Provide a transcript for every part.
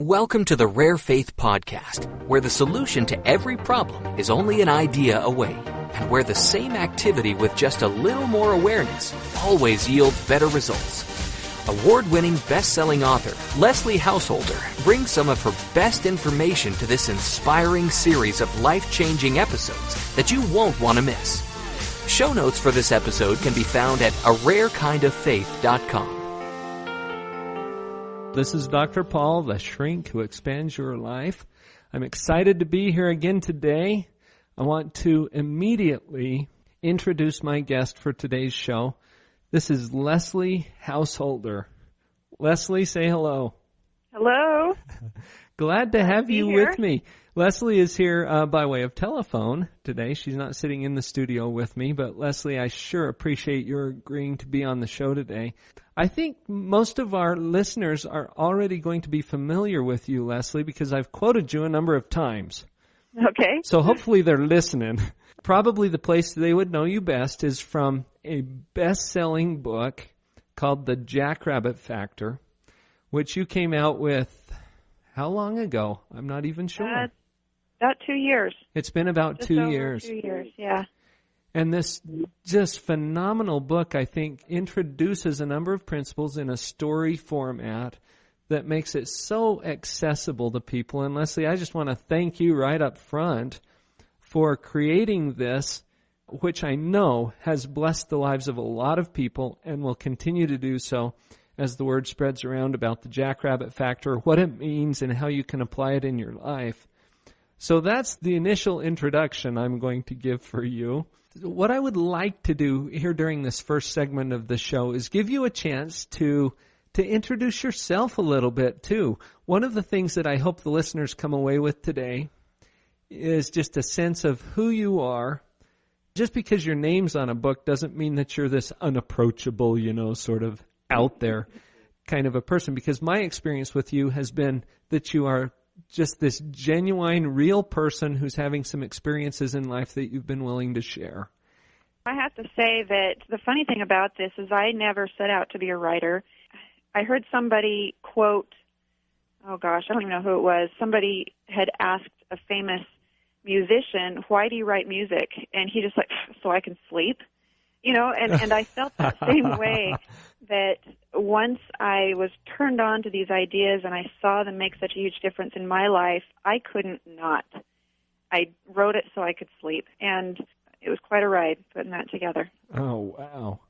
Welcome to the RareFaith podcast, where the solution to every problem is only an idea away, and where the same activity with just a little more awareness always yields better results. Award-winning best-selling author LeslieHouseholder brings some of her best information to this inspiring series of life-changing episodes that you won't want to miss. Show notes for this episode can be found at arareKindOfFaith.com. This is Dr. Paul, the shrink who expands your life. I'm excited to be here again today. I want to immediately introduce my guest for today's show. This is LeslieHouseholder. Leslie, say hello. Hello. Glad to have you with me. Leslie is here by way of telephone today. She's not sitting in the studio with me, but Leslie, I sure appreciate your agreeing to be on the show today. I think most of our listeners are already going to be familiar with you, Leslie, because I've quoted you a number of times. Okay. So hopefully they're listening. Probably the place they would know you best is from a best-selling book called The Jackrabbit Factor, which you came out with how long ago? I'm not even sure. About 2 years. It's been about Just 2 over years. 2 years, yeah. And this just phenomenal book, I think, introduces a number of principles in a story format that makes it so accessible to people. And Leslie, I just want to thank you right up front for creating this, which I know has blessed the lives of a lot of people and will continue to do so as the word spreads around about the Jackrabbit Factor, what it means and how you can apply it in your life. So that's the initial introduction I'm going to give for you. What I would like to do here during this first segment of the show is give you a chance to introduce yourself a little bit too. One of the things that I hope the listeners come away with today is just a sense of who you are. Just because your name's on a book doesn't mean that you're this unapproachable, sort of out there kind of a person, because my experience with you has been that you are just this genuine, real person who's having some experiences in life that you've been willing to share. I have to say that the funny thing about this is I never set out to be a writer. I heard somebody quote, I don't even know who it was, somebody had asked a famous musician, why do you write music? And he just so I can sleep. And I felt that same way, that once I was turned on to these ideas and I saw them make such a huge difference in my life, I couldn't not. I wrote it so I could sleep, and it was quite a ride putting that together. Oh, wow.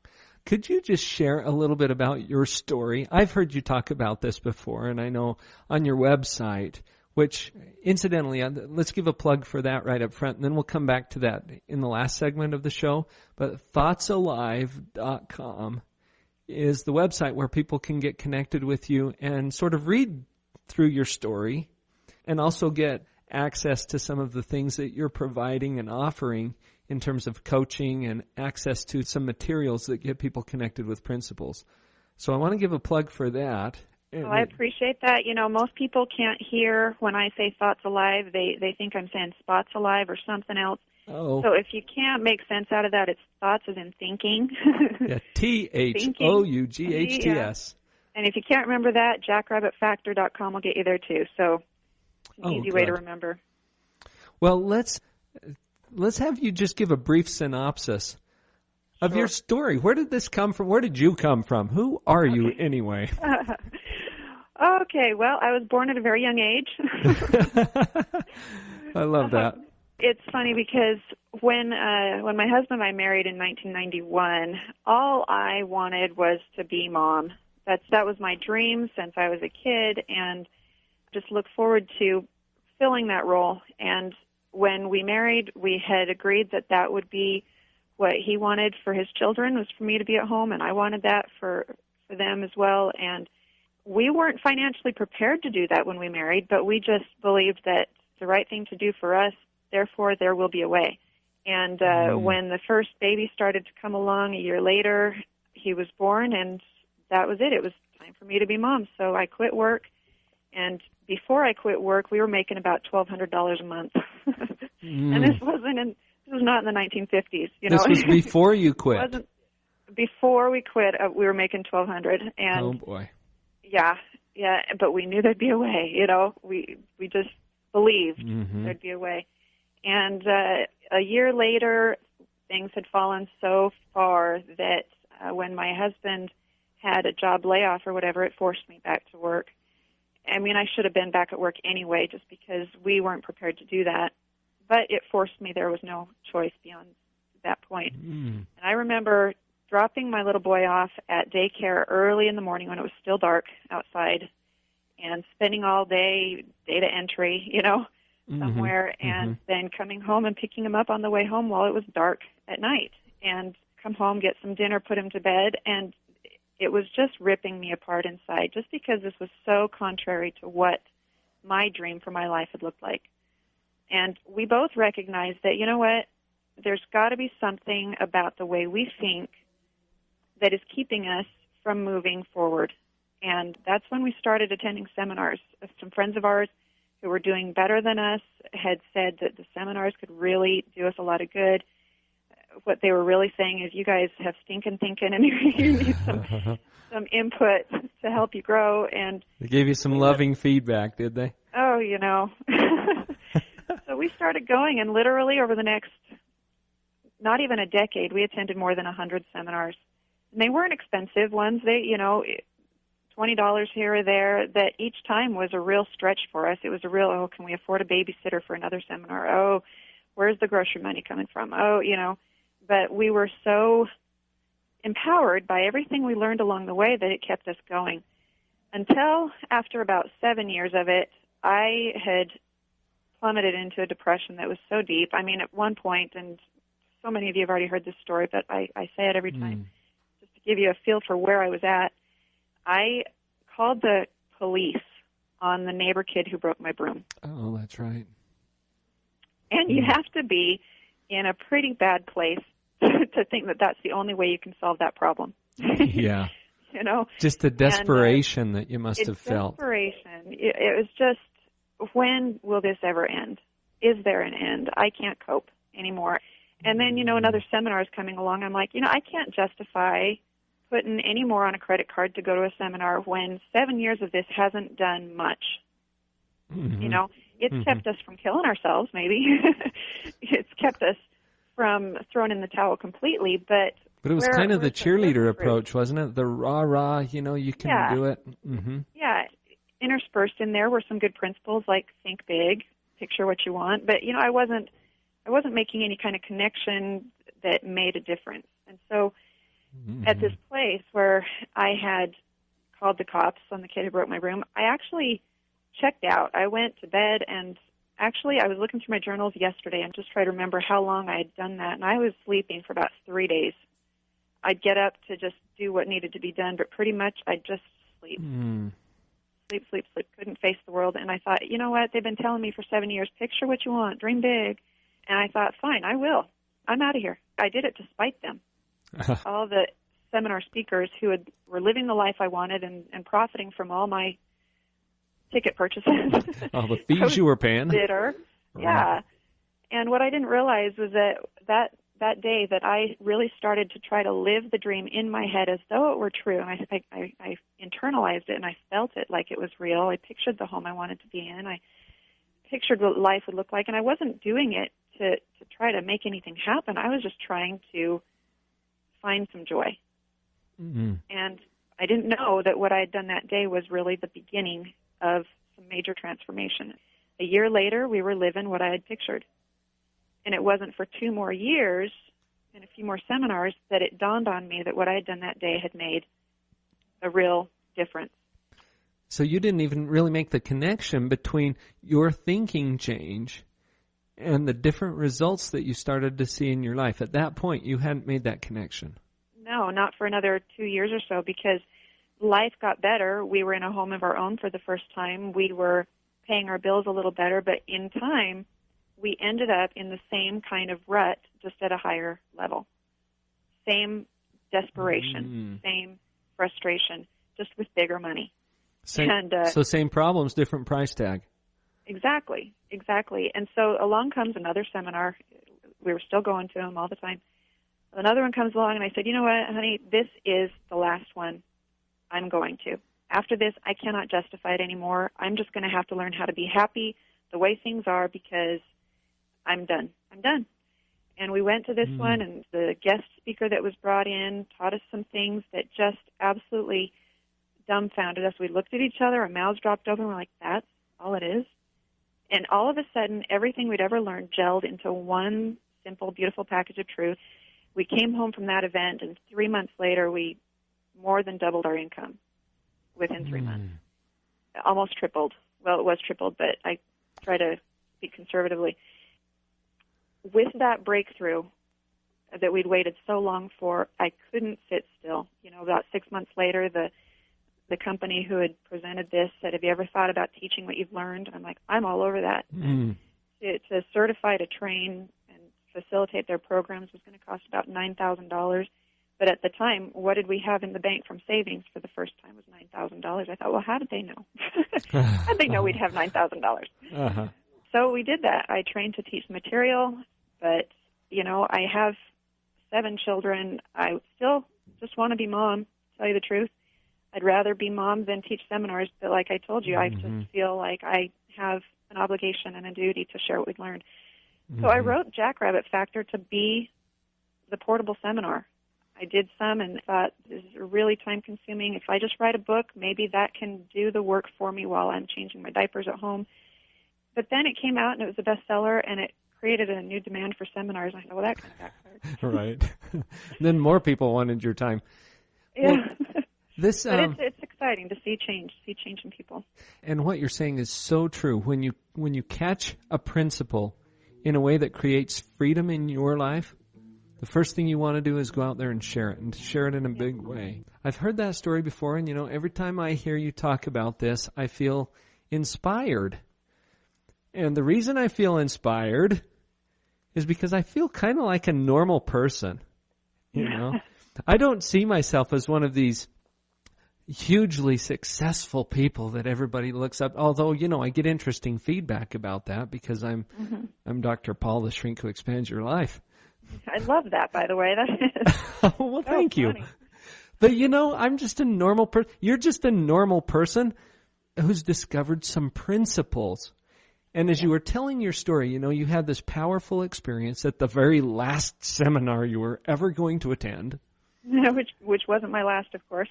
Could you just share a little bit about your story? I've heard you talk about this before, and I know on your website, which, incidentally, let's give a plug for that right up front, and then we'll come back to that in the last segment of the show. But thoughtsalive.com is the website where people can get connected with you and sort of read through your story and also get access to some of the things that you're providing and offering in terms of coaching and access to some materials that get people connected with principles. So I want to give a plug for that. Well, I appreciate that. Most people can't hear when I say Thoughts Alive. They think I'm saying Spots Alive or something else. Oh. So if you can't make sense out of that, it's thoughts as in thinking. Yeah, THOUGHTS. Yeah. And if you can't remember that, jackrabbitfactor.com will get you there too. So easy way to remember. Well, let's have you just give a brief synopsis of your story. Where did this come from? Where did you come from? Who are you anyway? Okay, well, I was born at a very young age. I love that. It's funny because when my husband and I married in 1991, all I wanted was to be mom. That was my dream since I was a kid, and just look forward to filling that role. And when we married, we had agreed that would be what he wanted for his children, was for me to be at home, and I wanted that for them as well. And we weren't financially prepared to do that when we married, but we just believed that the right thing to do for us, therefore there will be a way. And when the first baby started to come along a year later, he was born, and that was it. It was time for me to be mom. So I quit work, and before I quit work, we were making about $1,200 a month. And this was not in the 1950s. This was before you quit. Before we quit, we were making $1,200, and oh boy, yeah, Yeah, but we knew there'd be a way, you know. We just believed there'd be a way. And a year later, things had fallen so far that when my husband had a job layoff or whatever, it forced me back to work. I mean, I should have been back at work anyway just because we weren't prepared to do that. But it forced me. There was no choice beyond that point. And I remember dropping my little boy off at daycare early in the morning when it was still dark outside and spending all day data entry, you know, somewhere, and then coming home and picking him up on the way home while it was dark at night, and come home, get some dinner, put him to bed, and it was just ripping me apart inside just because this was so contrary to what my dream for my life had looked like. And we both recognized that, you know what, there's got to be something about the way we think that is keeping us from moving forward. And that's when we started attending seminars. Some friends of ours who were doing better than us had said that the seminars could really do us a lot of good. What they were really saying is, you guys have stinking thinking, and you need some input to help you grow. And they gave you some loving feedback, did they? Oh, you know. So we started going, and literally over the next, not even a decade, we attended more than 100 seminars. And they weren't expensive ones. They, you know, $20 here or there, that each time was a real stretch for us. It was a real, oh, can we afford a babysitter for another seminar? Oh, where's the grocery money coming from? Oh, you know, but we were so empowered by everything we learned along the way that it kept us going. Until after about 7 years of it, I had plummeted into a depression that was so deep. I mean, at one point, and so many of you have already heard this story, but I say it every time, just to give you a feel for where I was at. I called the police on the neighbor kid who broke my broom. Oh, that's right. And you have to be in a pretty bad place to think that that's the only way you can solve that problem. Yeah. You know? Just the desperation that you must have felt. Desperation. It was just, when will this ever end? Is there an end? I can't cope anymore. And then, you know, another seminar is coming along. I'm like, you know, I can't justify putting any more on a credit card to go to a seminar when 7 years of this hasn't done much. You know, it's kept us from killing ourselves, maybe. It's kept us from throwing in the towel completely, but it was kind of the cheerleader approach, wasn't it? The rah-rah, you know, you can do it. Yeah. Interspersed in there were some good principles like think big, picture what you want, but, you know, I wasn't making any kind of connection that made a difference. And so at this place where I had called the cops on the kid who broke my broom, I actually checked out. I went to bed, and actually I was looking through my journals yesterday and just trying to remember how long I had done that, and I was sleeping for about 3 days. I'd get up to just do what needed to be done, but pretty much I'd just sleep. Sleep. Couldn't face the world. And I thought, you know what? They've been telling me for 7 years, picture what you want, dream big. And I thought, fine, I will. I'm out of here. I did it to spite them. All the seminar speakers who were living the life I wanted and profiting from all my ticket purchases. All the fees you were paying. Bitter. Right. Yeah. And what I didn't realize was that day that I really started to try to live the dream in my head as though it were true. And I internalized it, and I felt it like it was real. I pictured the home I wanted to be in. I pictured what life would look like. And I wasn't doing it to try to make anything happen. I was just trying to find some joy. And I didn't know that what I had done that day was really the beginning of some major transformation. A year later, we were living what I had pictured. And it wasn't for 2 more years and a few more seminars that it dawned on me that what I had done that day had made a real difference. So you didn't even really make the connection between your thinking change and the different results that you started to see in your life. At that point, you hadn't made that connection. No, not for another 2 years or so, because life got better. We were in a home of our own for the first time. We were paying our bills a little better, but in time, we ended up in the same kind of rut, just at a higher level. Same desperation, same frustration, just with bigger money. So same problems, different price tag. Exactly. And so along comes another seminar. We were still going to them all the time. Another one comes along, and I said, you know what, honey, this is the last one I'm going to. after this, I cannot justify it anymore. I'm just going to have to learn how to be happy the way things are because I'm done. I'm done. And we went to this one, and the guest speaker that was brought in taught us some things that just absolutely dumbfounded us. We looked at each other, our mouths dropped open, we're like, that's all it is? And all of a sudden, everything we'd ever learned gelled into one simple, beautiful package of truth. We came home from that event, and 3 months later, we more than doubled our income within 3 months. Almost tripled. Well, it was tripled, but I try to speak conservatively. With that breakthrough that we'd waited so long for, I couldn't sit still. You know, about 6 months later, the company who had presented this said, have you ever thought about teaching what you've learned? I'm like, I'm all over that. To certify, to train, and facilitate their programs was going to cost about $9,000. But at the time, what did we have in the bank from savings for the first time was $9,000. I thought, well, how did they know? How did they know we'd have $9,000? So we did that. I trained to teach material, but, you know, I have 7 children. I still just want to be mom, to tell you the truth. I'd rather be mom than teach seminars, but like I told you, I just feel like I have an obligation and a duty to share what we've learned. So I wrote Jackrabbit Factor to be the portable seminar. I did some and thought, this is really time-consuming. If I just write a book, maybe that can do the work for me while I'm changing my diapers at home. But then it came out, and it was a bestseller, and it created a new demand for seminars. I thought, well, that kind of backfired. Right. Then more people wanted your time. Yeah. Well, this, but it's exciting to see change in people. And what you're saying is so true. When you catch a principle in a way that creates freedom in your life, the first thing you want to do is go out there and share it, and share it in a big way. I've heard that story before, and, you know, every time I hear you talk about this, I feel inspired. And the reason I feel inspired is because I feel kind of like a normal person, you know. I don't see myself as one of these hugely successful people that everybody looks up. Although, you know, I get interesting feedback about that because I'm Dr. Paul, the shrink who expands your life. I love that, by the way. That is well, thank you. Funny. But, you know, I'm just a normal person. You're just a normal person who's discovered some principles. And as you were telling your story, you know, you had this powerful experience at the very last seminar you were ever going to attend. Which wasn't my last, of course.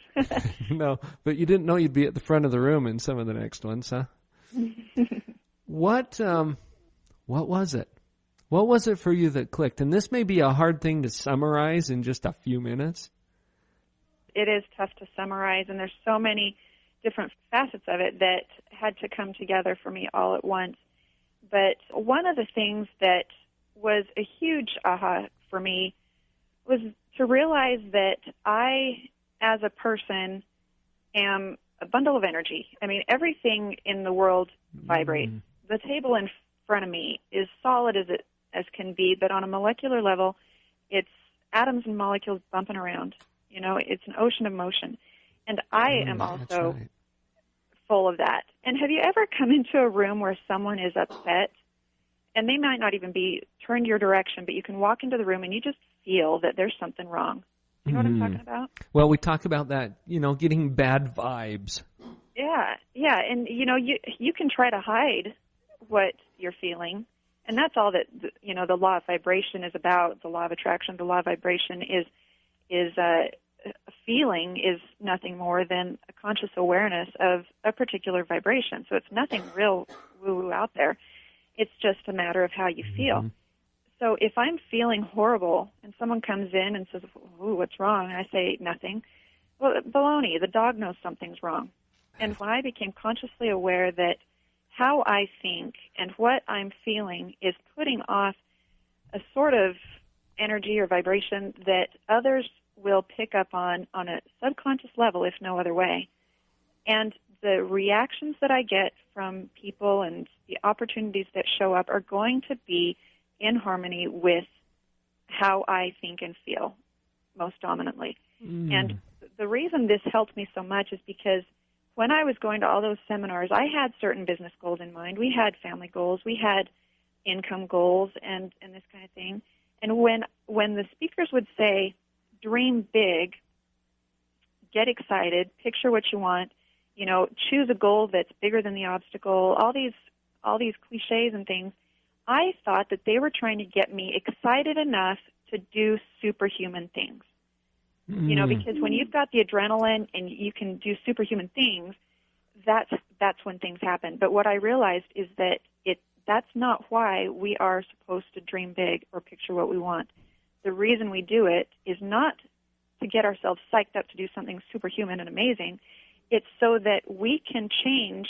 No, but you didn't know you'd be at the front of the room in some of the next ones, huh? What was it? What was it for you that clicked? And this may be a hard thing to summarize in just a few minutes. It is tough to summarize, and there's so many different facets of it that had to come together for me all at once. But one of the things that was a huge aha for me was to realize that I, as a person, am a bundle of energy. I mean, everything in the world vibrates. The table in front of me is solid as can be, but on a molecular level, it's atoms and molecules bumping around. You know, it's an ocean of motion. And I am also full of that. And have you ever come into a room where someone is upset, and they might not even be turned your direction, but you can walk into the room and you just feel that there's something wrong? You know what I'm talking about? Well, we talk about that, you know, getting bad vibes. Yeah. And, you know, you can try to hide what you're feeling, and that's all that, you know, the law of vibration is about, the law of attraction. The law of vibration is a feeling is nothing more than a conscious awareness of a particular vibration. So it's nothing real woo-woo out there. It's just a matter of how you feel. So if I'm feeling horrible and someone comes in and says, ooh, what's wrong? And I say, nothing. Well, baloney, the dog knows something's wrong. And when I became consciously aware that how I think and what I'm feeling is putting off a sort of energy or vibration that others will pick up on a subconscious level, if no other way. And the reactions that I get from people and the opportunities that show up are going to be in harmony with how I think and feel most dominantly. And the reason this helped me so much is because when I was going to all those seminars, I had certain business goals in mind. We had family goals. We had income goals and this kind of thing. And when the speakers would say, dream big, get excited, picture what you want, choose a goal that's bigger than the obstacle, all these cliches and things. I thought that they were trying to get me excited enough to do superhuman things. Because when you've got the adrenaline and you can do superhuman things, that's when things happen. But what I realized is that that's not why we are supposed to dream big or picture what we want. The reason we do it is not to get ourselves psyched up to do something superhuman and amazing. It's so that we can change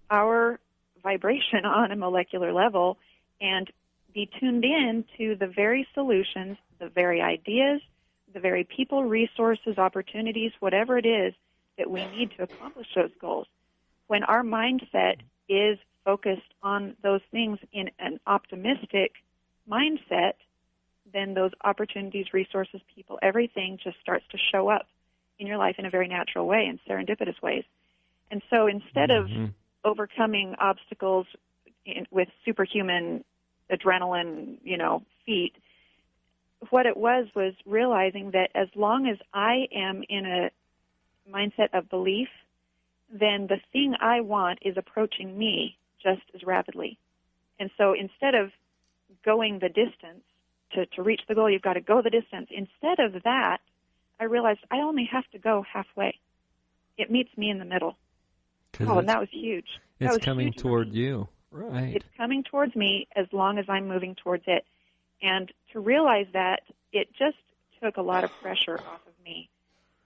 our vibration on a molecular level and be tuned in to the very solutions, the very ideas, the very people, resources, opportunities, whatever it is that we need to accomplish those goals. When our mindset is focused on those things in an optimistic mindset, then those opportunities, resources, people, everything just starts to show up in your life in a very natural way, in serendipitous ways. And so instead of overcoming obstacles with superhuman adrenaline, feat, what it was realizing that as long as I am in a mindset of belief, then the thing I want is approaching me just as rapidly. And so instead of going the distance, to reach the goal, you've got to go the distance. Instead of that, I realized I only have to go halfway. It meets me in the middle. And that was huge. It's coming toward you. Right. It's coming towards me as long as I'm moving towards it. And to realize that, it just took a lot of pressure off of me,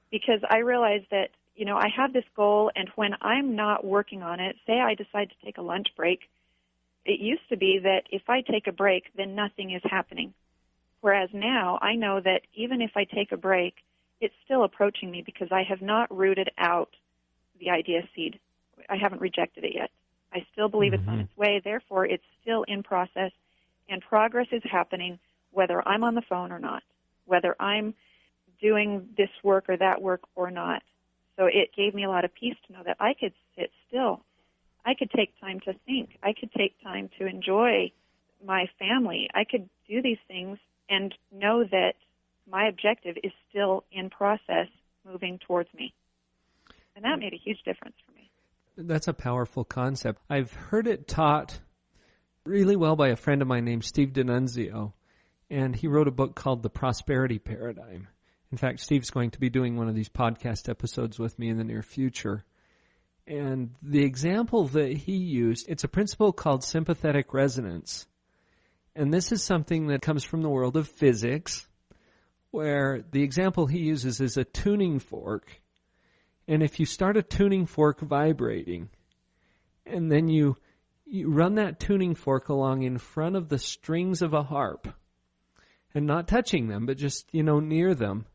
because I realized that, I have this goal, and when I'm not working on it, say I decide to take a lunch break, it used to be that if I take a break, then nothing is happening. Whereas now I know that even if I take a break, it's still approaching me because I have not rooted out the idea seed. I haven't rejected it yet. I still believe it's on its way. Therefore, it's still in process, and progress is happening whether I'm on the phone or not, whether I'm doing this work or that work or not. So it gave me a lot of peace to know that I could sit still. I could take time to think. I could take time to enjoy my family. I could do these things and know that my objective is still in process, moving towards me. And that made a huge difference for me. That's a powerful concept. I've heard it taught really well by a friend of mine named Steve D'Annunzio, and he wrote a book called The Prosperity Paradigm. In fact, Steve's going to be doing one of these podcast episodes with me in the near future. And the example that he used, it's a principle called Sympathetic Resonance. And this is something that comes from the world of physics, where the example he uses is a tuning fork. And if you start a tuning fork vibrating, and then you run that tuning fork along in front of the strings of a harp, and not touching them, but just, near them,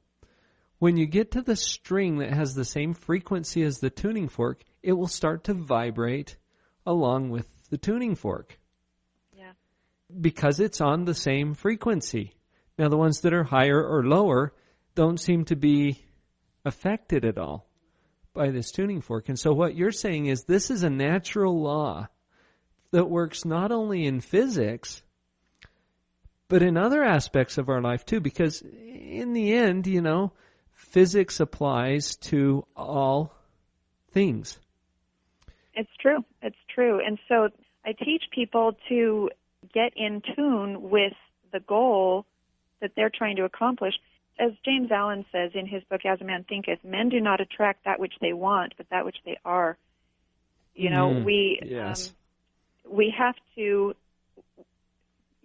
when you get to the string that has the same frequency as the tuning fork, it will start to vibrate along with the tuning fork. Yeah. Because it's on the same frequency. Now, the ones that are higher or lower don't seem to be affected at all by this tuning fork. And so what you're saying is this is a natural law that works not only in physics, but in other aspects of our life too, because in the end, physics applies to all things. It's true. It's true. And so I teach people to get in tune with the goal that they're trying to accomplish. As James Allen says in his book, As a Man Thinketh, men do not attract that which they want, but that which they are. We have to,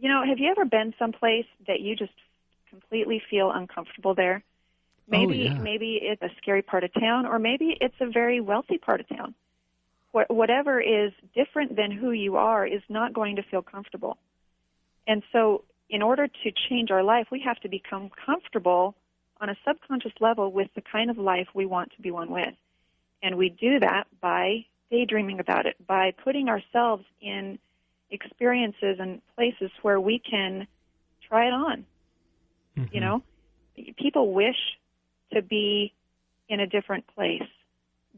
have you ever been someplace that you just completely feel uncomfortable there? Maybe it's a scary part of town, or maybe it's a very wealthy part of town. Whatever is different than who you are is not going to feel comfortable. And so in order to change our life, we have to become comfortable on a subconscious level with the kind of life we want to be one with. And we do that by daydreaming about it, by putting ourselves in experiences and places where we can try it on. People wish to be in a different place.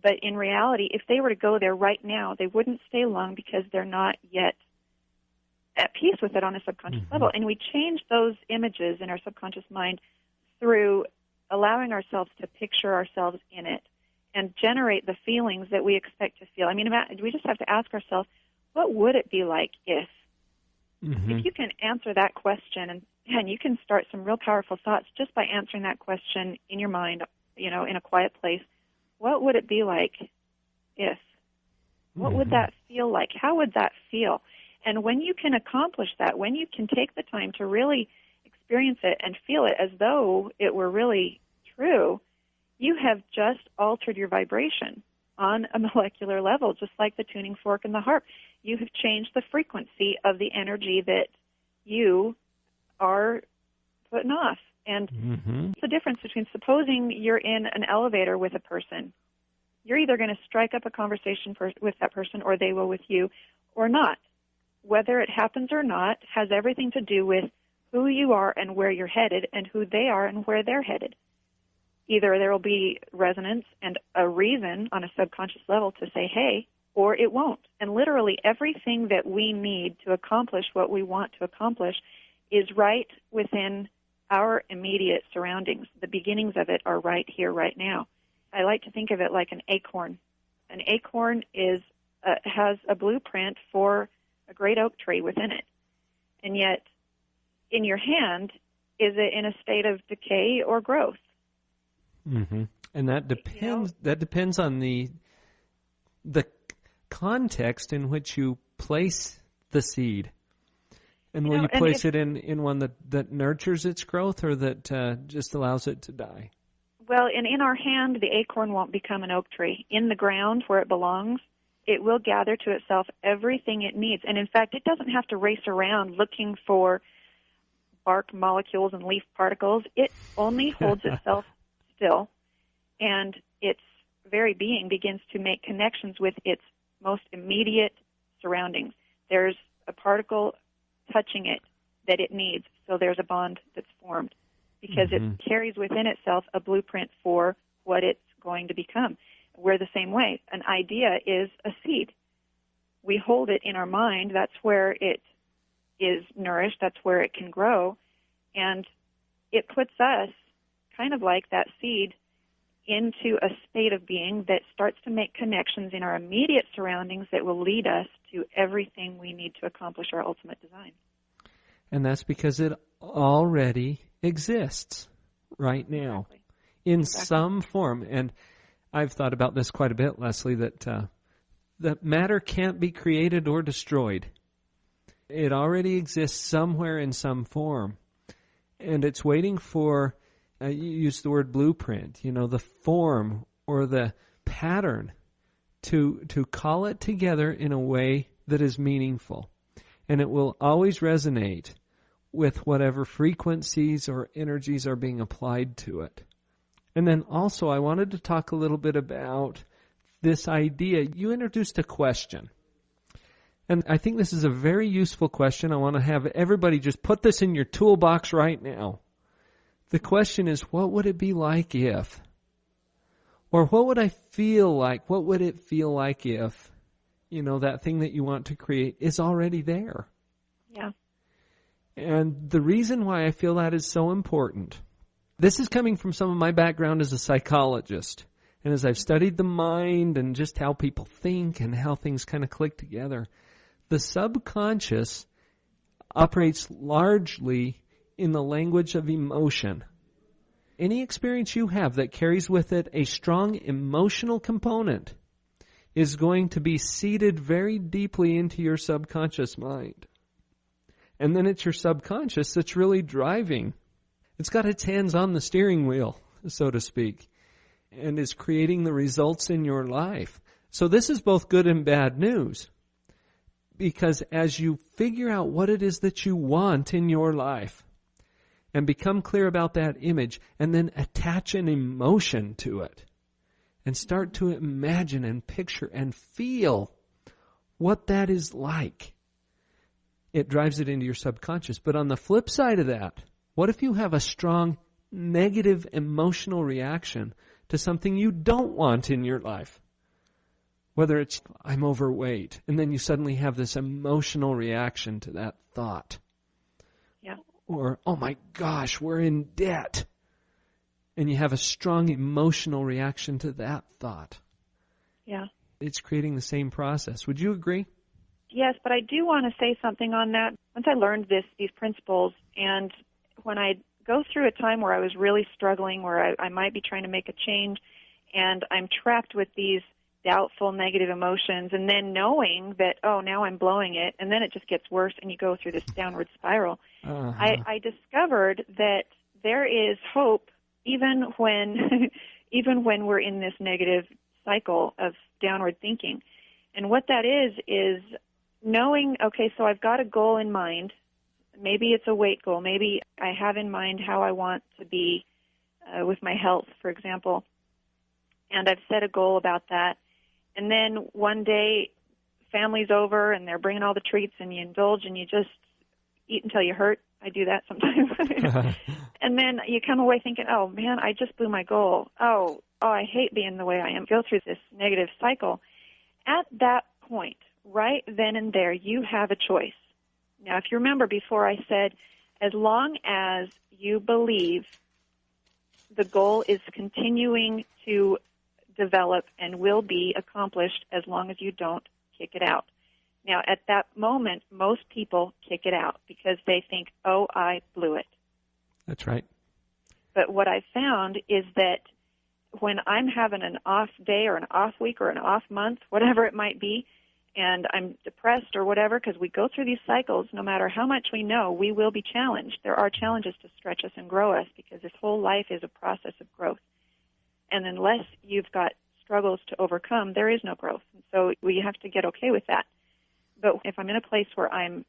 But in reality, if they were to go there right now, they wouldn't stay long because they're not yet at peace with it on a subconscious level. And we change those images in our subconscious mind through allowing ourselves to picture ourselves in it and generate the feelings that we expect to feel. I mean, we just have to ask ourselves, what would it be like if? Mm-hmm. If you can answer that question, and you can start some real powerful thoughts just by answering that question in your mind, in a quiet place. What would it be like if? What would that feel like? How would that feel? And when you can accomplish that, when you can take the time to really experience it and feel it as though it were really true, you have just altered your vibration on a molecular level, just like the tuning fork and the harp. You have changed the frequency of the energy that you are putting off. And it's the difference between, supposing you're in an elevator with a person. You're either going to strike up a conversation with that person, or they will with you, or not. Whether it happens or not has everything to do with who you are and where you're headed, and who they are and where they're headed. Either there will be resonance and a reason on a subconscious level to say, hey, or it won't. And literally everything that we need to accomplish what we want to accomplish is right within our immediate surroundings. The beginnings of it are right here, right now. I like to think of it like an acorn. An acorn has a blueprint for a great oak tree within it. And yet, in your hand, is it in a state of decay or growth? Mm-hmm. And that depends. That depends on the context in which you place the seed. And will you place it in one that nurtures its growth, or that just allows it to die? Well, in our hand, the acorn won't become an oak tree. In the ground where it belongs, it will gather to itself everything it needs. And in fact, it doesn't have to race around looking for bark molecules and leaf particles. It only holds itself still, and its very being begins to make connections with its most immediate surroundings. There's a particle touching it that it needs, so there's a bond that's formed, because it carries within itself a blueprint for what it's going to become. We're the same way. An idea is a seed. We hold it in our mind. That's where it is nourished. That's where it can grow. And it puts us, kind of like that seed, into a state of being that starts to make connections in our immediate surroundings that will lead us to everything we need to accomplish our ultimate design. And that's because it already exists right now in some form. And I've thought about this quite a bit, Leslie, that matter can't be created or destroyed. It already exists somewhere in some form. And it's waiting for, you use the word blueprint, the form or the pattern to call it together in a way that is meaningful. And it will always resonate with whatever frequencies or energies are being applied to it. And then also I wanted to talk a little bit about this idea. You introduced a question. And I think this is a very useful question. I want to have everybody just put this in your toolbox right now. The question is, what would it be like if? Or what would I feel like? What would it feel like if, that thing that you want to create is already there? Yeah. And the reason why I feel that is so important, this is coming from some of my background as a psychologist. And as I've studied the mind and just how people think and how things kind of click together, the subconscious operates largely in the language of emotion. Any experience you have that carries with it a strong emotional component is going to be seeded very deeply into your subconscious mind. And then it's your subconscious that's really driving. It's got its hands on the steering wheel, so to speak, and is creating the results in your life. So this is both good and bad news, because as you figure out what it is that you want in your life and become clear about that image and then attach an emotion to it and start to imagine and picture and feel what that is like, it drives it into your subconscious. But on the flip side of that, what if you have a strong negative emotional reaction to something you don't want in your life? Whether it's, I'm overweight, and then you suddenly have this emotional reaction to that thought. Yeah. Or, oh my gosh, we're in debt. and you have a strong emotional reaction to that thought. Yeah. It's creating the same process. Would you agree? Yes, but I do want to say something on that. Once I learned these principles, and when I go through a time where I was really struggling, where I might be trying to make a change, and I'm trapped with these doubtful, negative emotions, and then knowing that, oh, now I'm blowing it, and then it just gets worse, and you go through this downward spiral. I discovered that there is hope even when when we're in this negative cycle of downward thinking. And what that is knowing, okay, so I've got a goal in mind. Maybe it's a weight goal. Maybe I have in mind how I want to be with my health, for example, and I've set a goal about that. And then one day, family's over, and they're bringing all the treats, and you indulge, and you just eat until you hurt. I do that sometimes. And then you come away thinking, oh, man, I just blew my goal. Oh, I hate being the way I am. Go through this negative cycle. At that point, right then and there, you have a choice. Now, if you remember before, I said, as long as you believe the goal is continuing to develop and will be accomplished as long as you don't kick it out. Now, at that moment, most people kick it out because they think, oh, I blew it. That's right. But what I found is that when I'm having an off day or an off week or an off month, whatever it might be, and I'm depressed or whatever, because we go through these cycles, no matter how much we know, we will be challenged. There are challenges to stretch us and grow us because this whole life is a process of growth. And unless you've got struggles to overcome, there is no growth. And so we have to get okay with that. But if I'm in a place where I'm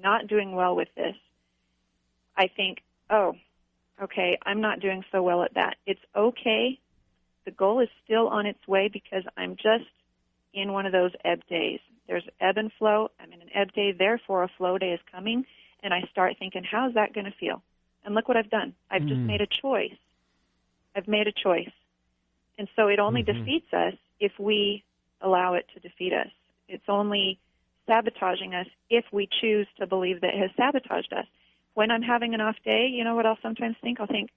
not doing well with this, I think, oh, okay, I'm not doing so well at that. It's okay. The goal is still on its way because I'm just in one of those ebb days. There's ebb and flow. I'm in an ebb day, therefore a flow day is coming, and I start thinking, how's that going to feel? And look what I've done. I've just made a choice. I've made a choice. And so it only defeats us if we allow it to defeat us. It's only sabotaging us if we choose to believe that it has sabotaged us. When I'm having an off day, you know what I'll sometimes think? I'll think,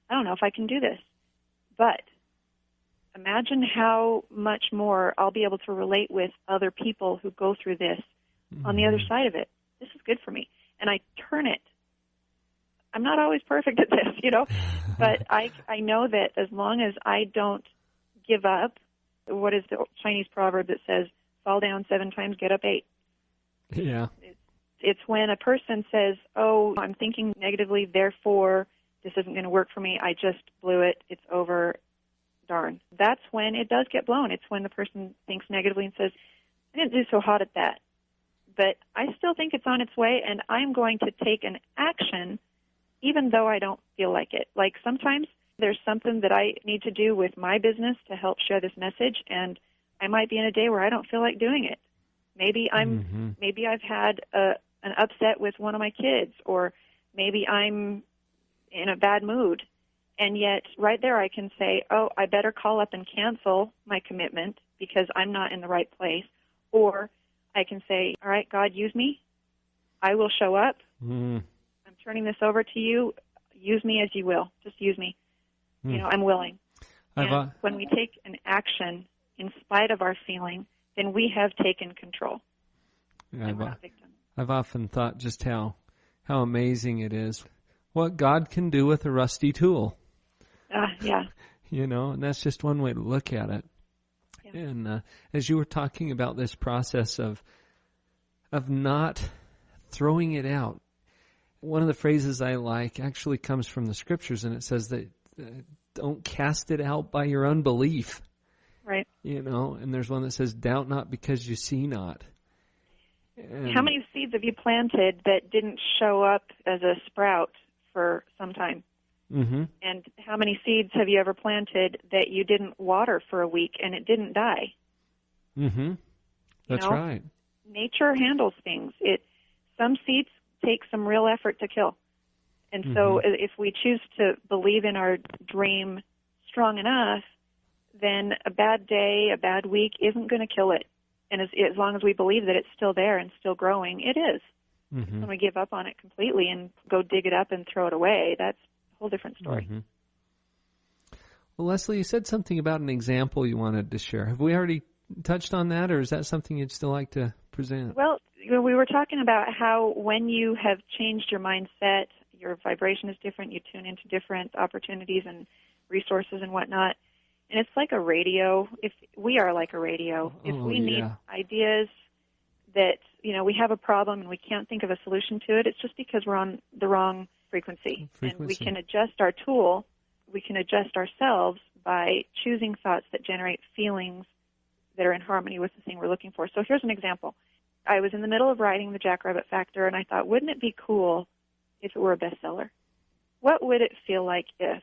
I don't know if I can do this. But imagine how much more I'll be able to relate with other people who go through this on the other side of it. This is good for me. And I turn it. I'm not always perfect at this, but I know that as long as I don't give up, what is the Chinese proverb that says, fall down 7 times, get up 8? Yeah. It's when a person says, oh, I'm thinking negatively, therefore this isn't going to work for me, I just blew it, it's over, darn. That's when it does get blown. It's when the person thinks negatively and says, I didn't do so hot at that. But I still think it's on its way, and I'm going to take an action even though I don't feel like it. Like sometimes there's something that I need to do with my business to help share this message, and I might be in a day where I don't feel like doing it. Maybe I've had an upset with one of my kids, or maybe I'm in a bad mood. And yet right there I can say, oh, I better call up and cancel my commitment because I'm not in the right place. Or I can say, all right, God, use me. I will show up. I'm turning this over to you. Use me as you will. Just use me. I'm willing. And when we take an action in spite of our feeling, then we have taken control. And we're not victims. I've often thought just how amazing it is what God can do with a rusty tool. Yeah. And that's just one way to look at it. Yeah. And as you were talking about this process of not throwing it out, one of the phrases I like actually comes from the scriptures, and it says that don't cast it out by your unbelief. Right. And there's one that says, doubt not because you see not. And how many seeds have you planted that didn't show up as a sprout for some time? And how many seeds have you ever planted that you didn't water for a week and it didn't die? That's right. Nature handles things. Some seeds take some real effort to kill. And so if we choose to believe in our dream strong enough, then a bad day, a bad week isn't going to kill it. And as long as we believe that it's still there and still growing, it is. When we give up on it completely and go dig it up and throw it away, that's a whole different story. Well, Leslie, you said something about an example you wanted to share. Have we already touched on that, or is that something you'd still like to present? Well, we were talking about how when you have changed your mindset, your vibration is different, you tune into different opportunities and resources and whatnot. And it's like a radio. If we are like a radio. If we need ideas that, we have a problem and we can't think of a solution to it, it's just because we're on the wrong frequency. And we can adjust our tool, we can adjust ourselves by choosing thoughts that generate feelings that are in harmony with the thing we're looking for. So here's an example. I was in the middle of writing the Jackrabbit Factor, and I thought, wouldn't it be cool if it were a bestseller? What would it feel like if?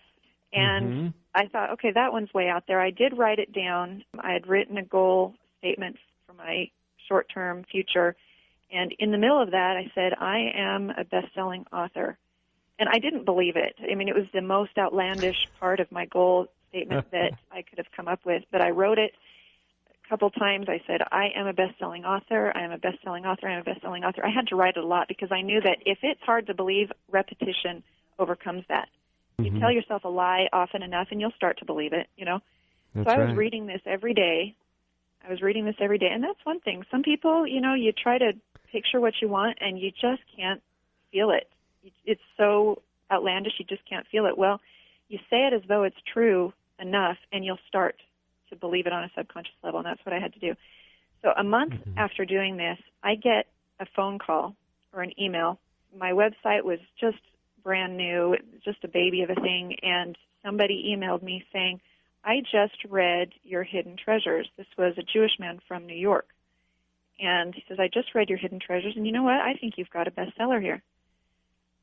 And I thought, okay, that one's way out there. I did write it down. I had written a goal statement for my short-term future, and in the middle of that, I said, I am a best-selling author. And I didn't believe it. I mean, it was the most outlandish part of my goal statement that I could have come up with, but I wrote it a couple times. I said, I am a best-selling author, I am a best-selling author, I am a best-selling author. I had to write it a lot because I knew that if it's hard to believe, repetition overcomes that. You tell yourself a lie often enough, and you'll start to believe it, That's so I was reading this every day. And that's one thing. Some people, you try to picture what you want, and you just can't feel it. It's so outlandish, you just can't feel it. Well, you say it as though it's true enough, and you'll start to believe it on a subconscious level, and that's what I had to do. So a month after doing this, I get a phone call or an email. My website was just brand new, just a baby of a thing, and somebody emailed me saying, I just read your Hidden Treasures. This was a Jewish man from New York. And he says, I just read your Hidden Treasures, and you know what? I think you've got a bestseller here.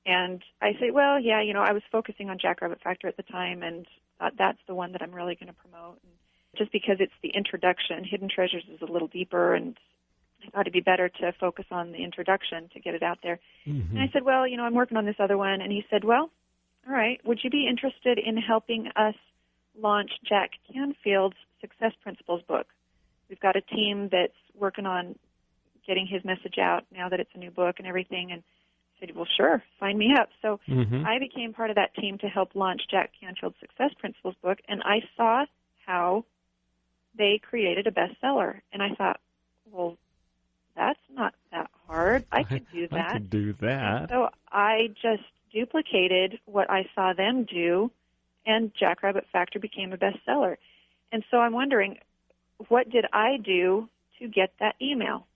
And I say, well, yeah, I was focusing on Jackrabbit Factor at the time, and thought that's the one that I'm really going to promote. And just because it's the introduction, Hidden Treasures is a little deeper, and I thought it'd be better to focus on the introduction to get it out there. And I said, well, I'm working on this other one. And he said, well, all right, would you be interested in helping us launch Jack Canfield's Success Principles book? We've got a team that's working on getting his message out now that it's a new book and everything. And I said, well, sure, sign me up. So I became part of that team to help launch Jack Canfield's Success Principles book, and I saw how they created a bestseller. And I thought, well, that's not that hard. I could do that. I could do that. And so I just duplicated what I saw them do, and Jackrabbit Factor became a bestseller. And so I'm wondering, what did I do to get that email?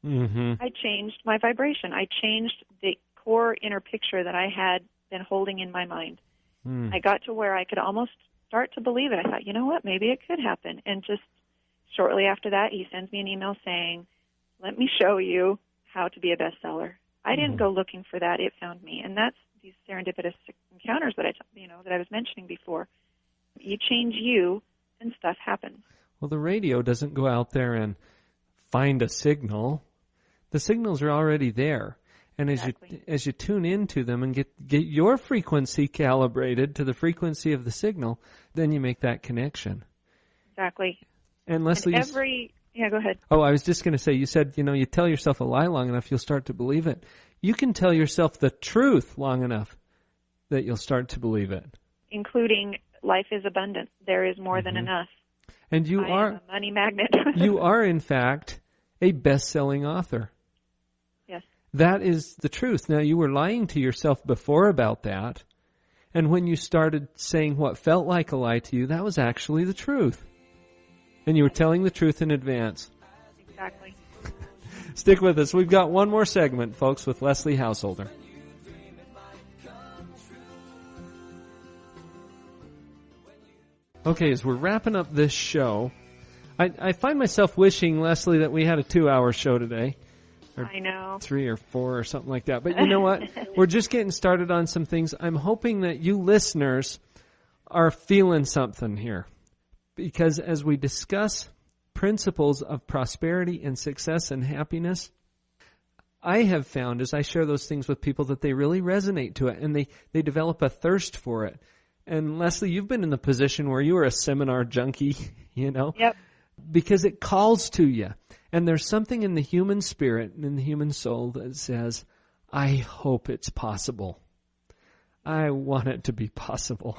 I changed my vibration. I changed the core inner picture that I had been holding in my mind. I got to where I could almost start to believe it. I thought, you know what, maybe it could happen. And just shortly after that, he sends me an email saying, let me show you how to be a bestseller. I didn't go looking for that. It found me. And that's these serendipitous encounters that I was mentioning before. You change you, and stuff happens. Well, the radio doesn't go out there and find a signal. The signals are already there. And as you tune into them and get your frequency calibrated to the frequency of the signal, then you make that connection. Exactly. And Leslie, yeah, go ahead. Oh, I was just going to say, you said, you tell yourself a lie long enough, you'll start to believe it. You can tell yourself the truth long enough that you'll start to believe it. Including life is abundant. There is more than enough. And I am a money magnet. You are, in fact, a best-selling author. Yes. That is the truth. Now, you were lying to yourself before about that. And when you started saying what felt like a lie to you, that was actually the truth. And you were telling the truth in advance. Exactly. Stick with us. We've got one more segment, folks, with Leslie Householder. Okay, as we're wrapping up this show, I find myself wishing, Leslie, that we had a 2-hour show today. I know. 3 or 4 or something like that. But you know what? We're just getting started on some things. I'm hoping that you listeners are feeling something here. Because as we discuss principles of prosperity and success and happiness, I have found as I share those things with people that they really resonate to it and they develop a thirst for it. And Leslie, you've been in the position where you were a seminar junkie, Yep. Because it calls to you. And there's something in the human spirit and in the human soul that says, I hope it's possible. I want it to be possible.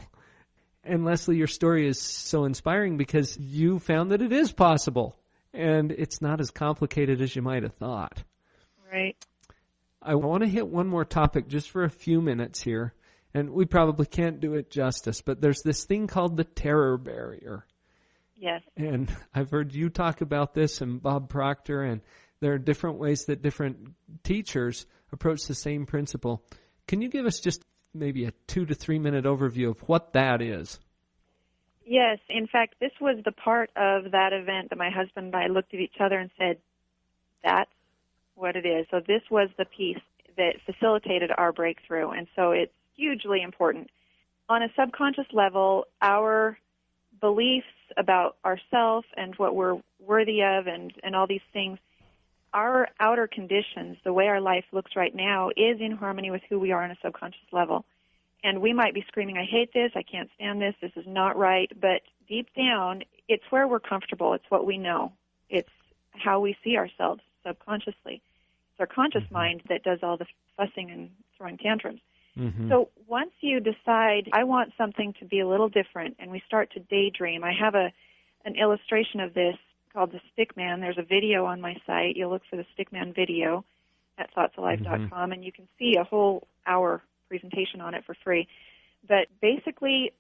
And Leslie, your story is so inspiring because you found that it is possible, and it's not as complicated as you might have thought. Right. I want to hit one more topic just for a few minutes here, and we probably can't do it justice, but there's this thing called the terror barrier. Yes. And I've heard you talk about this and Bob Proctor, and there are different ways that different teachers approach the same principle. Can you give us just maybe a 2 to 3 minute overview of what that is? Yes. In fact, this was the part of that event that my husband and I looked at each other and said, that's what it is. So this was the piece that facilitated our breakthrough, and so it's hugely important. On a subconscious level, our beliefs about ourselves and what we're worthy of and all these things, our outer conditions, the way our life looks right now, is in harmony with who we are on a subconscious level. And we might be screaming, I hate this, I can't stand this, this is not right, but deep down, it's where we're comfortable, it's what we know. It's how we see ourselves subconsciously. It's our conscious mind that does all the fussing and throwing tantrums. So once you decide, I want something to be a little different, and we start to daydream, I have an illustration of this called the Stickman. There's a video on my site. You'll look for the Stickman video at thoughtsalive.com, and you can see a whole hour presentation on it for free. But basically,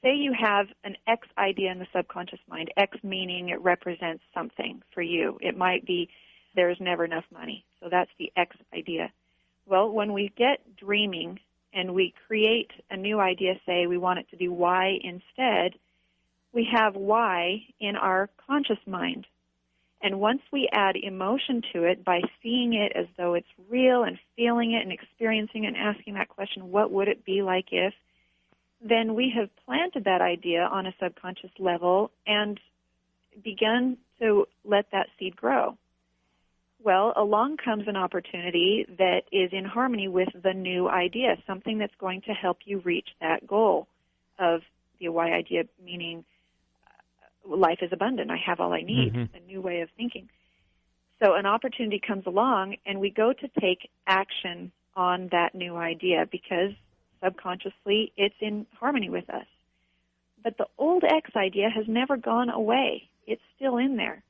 say you have an X idea in the subconscious mind, X meaning it represents something for you. It might be there's never enough money. So that's the X idea. Well, when we get dreaming and we create a new idea, say we want it to be Y instead, we have Y in our conscious mind. And once we add emotion to it by seeing it as though it's real and feeling it and experiencing it and asking that question, what would it be like if, then we have planted that idea on a subconscious level and begun to let that seed grow. Well, along comes an opportunity that is in harmony with the new idea, something that's going to help you reach that goal of the Y idea, meaning life is abundant, I have all I need, a new way of thinking. So an opportunity comes along, and we go to take action on that new idea because subconsciously it's in harmony with us. But the old X idea has never gone away. It's still in there.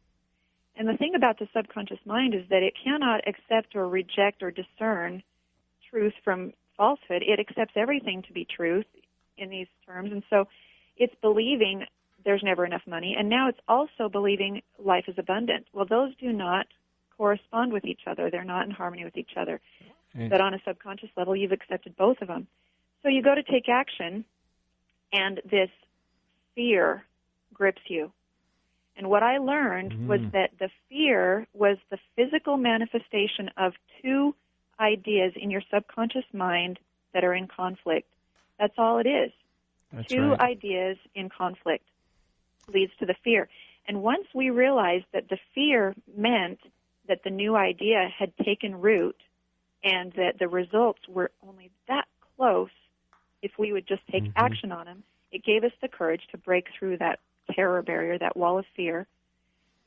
And the thing about the subconscious mind is that it cannot accept or reject or discern truth from falsehood. It accepts everything to be truth in these terms. And so it's believing there's never enough money, and now it's also believing life is abundant. Well, those do not correspond with each other. They're not in harmony with each other. But on a subconscious level, you've accepted both of them. So you go to take action, and this fear grips you. And what I learned was that the fear was the physical manifestation of two ideas in your subconscious mind that are in conflict. That's all it is. That's two right. ideas in conflict leads to the fear. And once we realized that the fear meant that the new idea had taken root and that the results were only that close if we would just take action on them, it gave us the courage to break through that terror barrier, that wall of fear.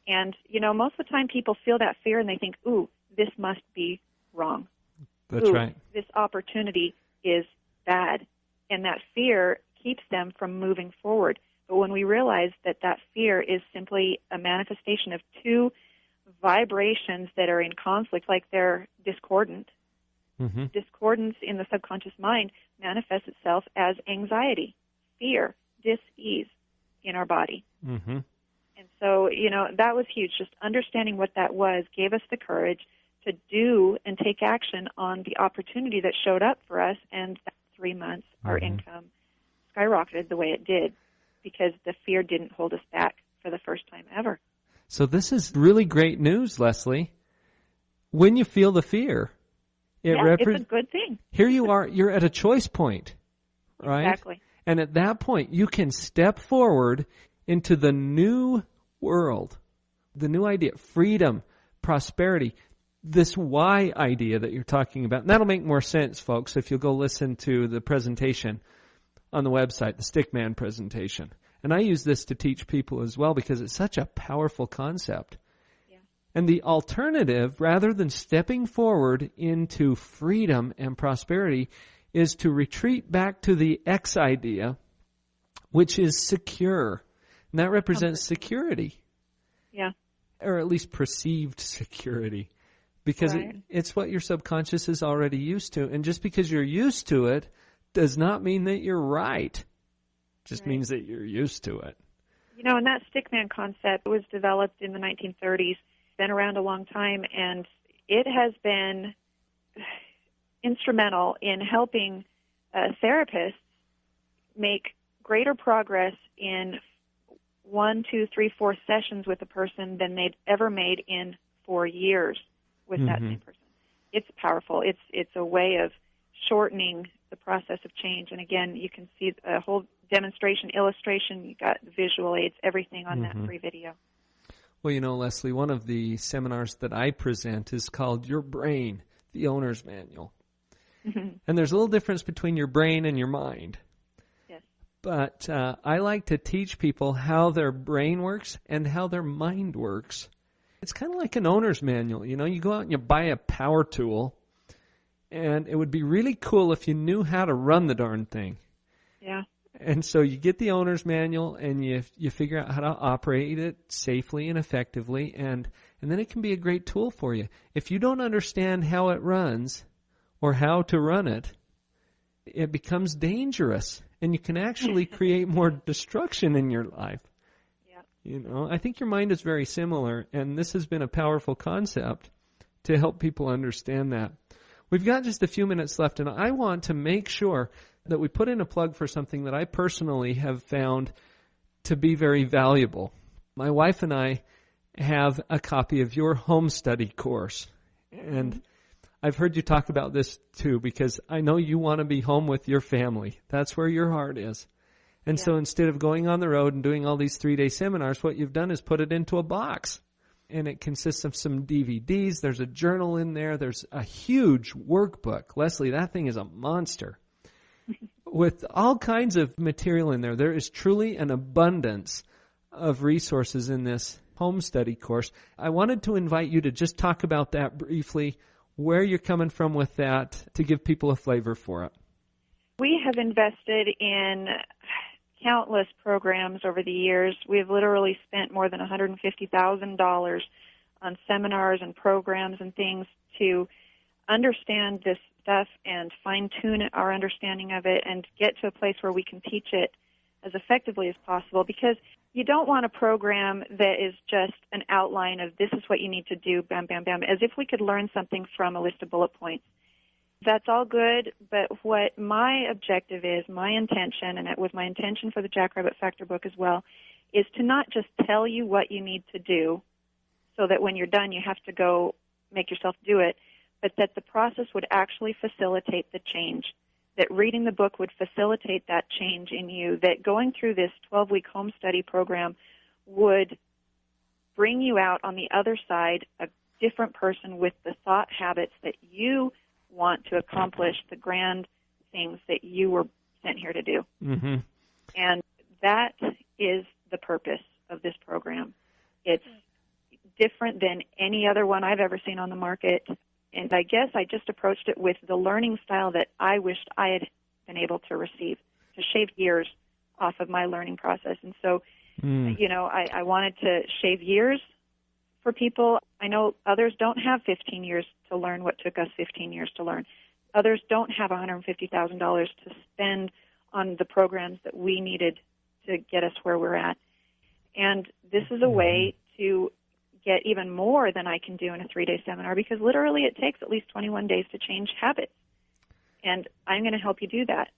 And, you know, most of the time people feel that fear and they think, ooh, this must be wrong. That's right. This opportunity is bad. And that fear keeps them from moving forward. But when we realize that that fear is simply a manifestation of two vibrations that are in conflict, like they're discordant, discordance in the subconscious mind manifests itself as anxiety, fear, dis-ease in our body. And so, you know, that was huge. Just understanding what that was gave us the courage to do and take action on the opportunity that showed up for us, and that 3 months our income skyrocketed the way it did because the fear didn't hold us back for the first time ever. So this is really great news, Leslie. When you feel the fear, it's a good thing. Here you are, you're at a choice point, right? Exactly. And at that point, you can step forward into the new world, the new idea, freedom, prosperity, this Y idea that you're talking about. And that'll make more sense, folks, if you'll go listen to the presentation on the website, the Stickman presentation. And I use this to teach people as well because it's such a powerful concept. Yeah. And the alternative, rather than stepping forward into freedom and prosperity, is to retreat back to the X idea which is secure. And that represents security. Yeah. Or at least perceived security. Because it's what your subconscious is already used to. And just because you're used to it does not mean that you're right. It just means that you're used to it. You know, and that stickman concept was developed in the 1930s, been around a long time, and it has been instrumental in helping therapists make greater progress in 1, 2, 3, 4 sessions with a person than they'd ever made in 4 years with that same person. It's powerful. It's a way of shortening the process of change. And again, you can see a whole demonstration, illustration, you got visual aids, everything on that free video. Well, you know, Leslie, one of the seminars that I present is called Your Brain, the Owner's Manual. And there's a little difference between your brain and your mind. Yes. But I like to teach people how their brain works and how their mind works. It's kind of like an owner's manual. You know, you go out and you buy a power tool, and it would be really cool if you knew how to run the darn thing. Yeah. And so you get the owner's manual and you figure out how to operate it safely and effectively, and then it can be a great tool for you. If you don't understand how it runs or how to run it, it becomes dangerous, and you can actually create more destruction in your life. You know, I think your mind is very similar, and this has been a powerful concept to help people understand that. We've got just a few minutes left, and I want to make sure that we put in a plug for something that I personally have found to be very valuable. My wife and I have a copy of your home study course, and I've heard you talk about this too, because I know you want to be home with your family. That's where your heart is. And so instead of going on the road and doing all these 3-day seminars, what you've done is put it into a box. And it consists of some DVDs. There's a journal in there. There's a huge workbook. Leslie, that thing is a monster. With all kinds of material in there. There is truly an abundance of resources in this home study course. I wanted to invite you to just talk about that briefly, where you're coming from with that, to give people a flavor for it. We have invested in countless programs over the years. We've literally spent more than $150,000 on seminars and programs and things to understand this stuff and fine-tune our understanding of it and get to a place where we can teach it as effectively as possible, because you don't want a program that is just an outline of this is what you need to do, bam, bam, bam, as if we could learn something from a list of bullet points. That's all good, but what my objective is, my intention, and it was my intention for the Jackrabbit Factor book as well, is to not just tell you what you need to do so that when you're done you have to go make yourself do it, but that the process would actually facilitate the change, that reading the book would facilitate that change in you, that going through this 12-week home study program would bring you out on the other side a different person with the thought habits that you want to accomplish, the grand things that you were sent here to do. And that is the purpose of this program. It's different than any other one I've ever seen on the market, and I guess I just approached it with the learning style that I wished I had been able to receive, to shave years off of my learning process. And so, you know, I wanted to shave years for people. I know others don't have 15 years to learn what took us 15 years to learn. Others don't have $150,000 to spend on the programs that we needed to get us where we're at. And this is a way to get even more than I can do in a 3-day seminar, because literally it takes at least 21 days to change habits. And I'm going to help you do that.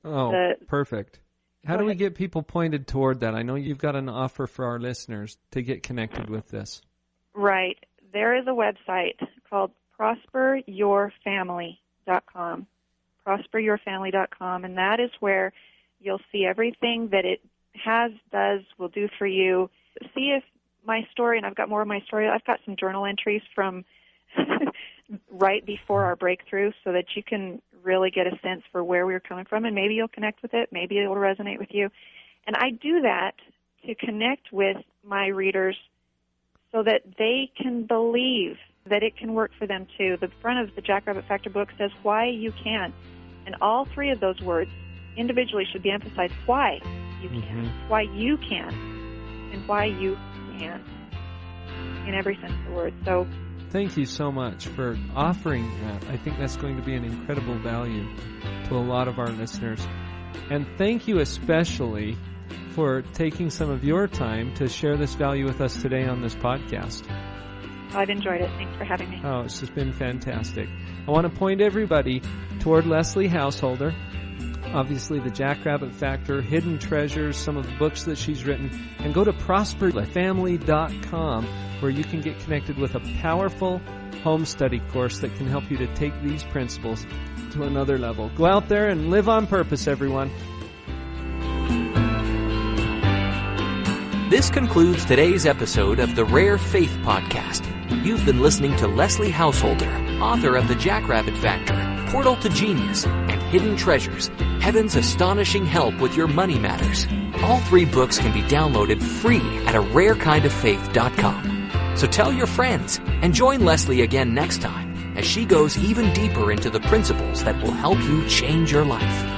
Oh, perfect. How do we get people pointed toward that? I know you've got an offer for our listeners to get connected with this. Right. There is a website called prosperyourfamily.com, prosperyourfamily.com, and that is where you'll see everything that it does, will do for you. See if my story, and I've got more of my story, I've got some journal entries from right before our breakthrough so that you can really get a sense for where we're coming from, and maybe you'll connect with it, maybe it will resonate with you. And I do that to connect with my readers so that they can believe that it can work for them too. The front of the Jackrabbit Factor book says why you can, and all 3 of those words individually should be emphasized. Why? You can. It's why you can, and why you can, in every sense of the word. So, thank you so much for offering that. I think that's going to be an incredible value to a lot of our listeners. And thank you especially for taking some of your time to share this value with us today on this podcast. I've enjoyed it. Thanks for having me. Oh, it's just been fantastic. I want to point everybody toward LeslieHouseholder. Obviously, the Jackrabbit Factor, Hidden Treasures, some of the books that she's written, and go to prosperfamily.com where you can get connected with a powerful home study course that can help you to take these principles to another level. Go out there and live on purpose, everyone. This concludes today's episode of the RareFaith podcast. You've been listening to Leslie Householder, author of The Jackrabbit Factor, Portal to Genius, and Hidden Treasures, Heaven's Astonishing Help with Your Money Matters. All 3 books can be downloaded free at rarekindoffaith.com. So tell your friends and join Leslie again next time as she goes even deeper into the principles that will help you change your life.